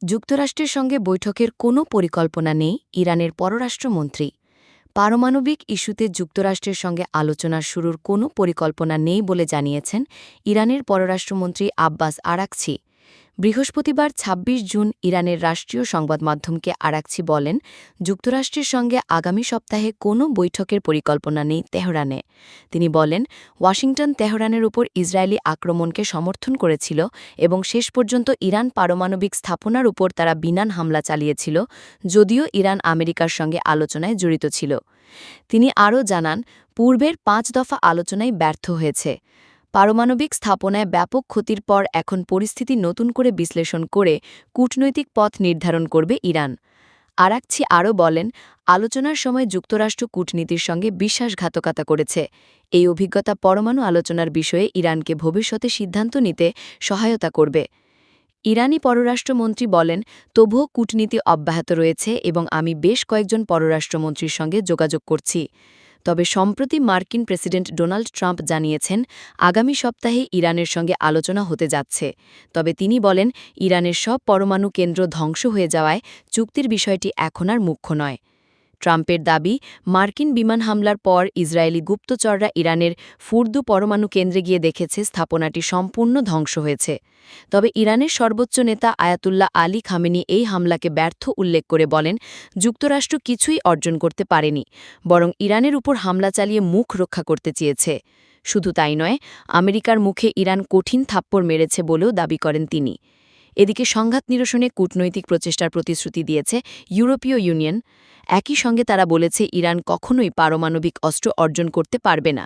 যুক্তরাষ্ট্রের সঙ্গে বৈঠকের কোনো পরিকল্পনা নেই ইরানের পররাষ্ট্রমন্ত্রী। পারমাণবিক ইস্যুতে যুক্তরাষ্ট্রের সঙ্গে আলোচনা শুরুর কোনো পরিকল্পনা নেই বলে জানিয়েছেন ইরানের পররাষ্ট্রমন্ত্রী আব্বাস আরাকচি। বৃহস্পতিবার ২৬ জুন ইরানের রাষ্ট্রীয় সংবাদমাধ্যমকে আরাকচি বলেন, যুক্তরাষ্ট্রের সঙ্গে আগামী সপ্তাহে কোনো বৈঠকের পরিকল্পনা নেই তেহরানে। তিনি বলেন, ওয়াশিংটন তেহরানের উপর ইসরায়েলি আক্রমণকে সমর্থন করেছিল এবং শেষ পর্যন্ত ইরান পারমাণবিক স্থাপনার উপর তারা বিমান হামলা চালিয়েছিল, যদিও ইরান আমেরিকার সঙ্গে আলোচনায় জড়িত ছিল। তিনি আরও জানান, পূর্বের ৫ দফা আলোচনায় ব্যর্থ হয়েছে। পারমাণবিক স্থাপনায় ব্যাপক ক্ষতির পর এখন পরিস্থিতি নতুন করে বিশ্লেষণ করে কূটনৈতিক পথ নির্ধারণ করবে ইরান। আরাকচি আরও বলেন, আলোচনার সময় যুক্তরাষ্ট্র কূটনীতির সঙ্গে বিশ্বাসঘাতকতা করেছে। এই অভিজ্ঞতা পরমাণু আলোচনার বিষয়ে ইরানকে ভবিষ্যতে সিদ্ধান্ত নিতে সহায়তা করবে। ইরানি পররাষ্ট্রমন্ত্রী বলেন, তবুও কূটনীতি অব্যাহত রয়েছে এবং আমি বেশ কয়েকজন পররাষ্ট্রমন্ত্রীর সঙ্গে যোগাযোগ করছি। তবে সম্প্রতি মার্কিন প্রেসিডেন্ট ডোনাল্ড ট্রাম্প জানিয়েছেন, আগামী সপ্তাহে ইরানের সঙ্গে আলোচনা হতে যাচ্ছে। তবে তিনি বলেন, ইরানের সব পরমাণু কেন্দ্র ধ্বংস হয়ে যাওয়ায় চুক্তির বিষয়টি এখন আর মুখ্য নয়। ট্রাম্পের দাবি, মার্কিন বিমান হামলার পর ইসরায়েলি গুপ্তচররা ইরানের ফুর্দু পরমাণু কেন্দ্রে গিয়ে দেখেছে স্থাপনাটি সম্পূর্ণ ধ্বংস হয়েছে। তবে ইরানের সর্বোচ্চ নেতা আয়াতুল্লাহ আলী খামেনি এই হামলাকে ব্যর্থ উল্লেখ করে বলেন, যুক্তরাষ্ট্র কিছুই অর্জন করতে পারেনি, বরং ইরানের উপর হামলা চালিয়ে মুখ রক্ষা করতে চেয়েছে। শুধু তাই নয়, আমেরিকার মুখে ইরান কঠিন থাপ্পড় মেরেছে বলেও দাবি করেন তিনি। এদিকে সংঘাত নিরসনে কূটনৈতিক প্রচেষ্টার প্রতিশ্রুতি দিয়েছে ইউরোপীয় ইউনিয়ন। একই সঙ্গে তারা বলেছে, ইরান কখনোই পারমাণবিক অস্ত্র অর্জন করতে পারবে না।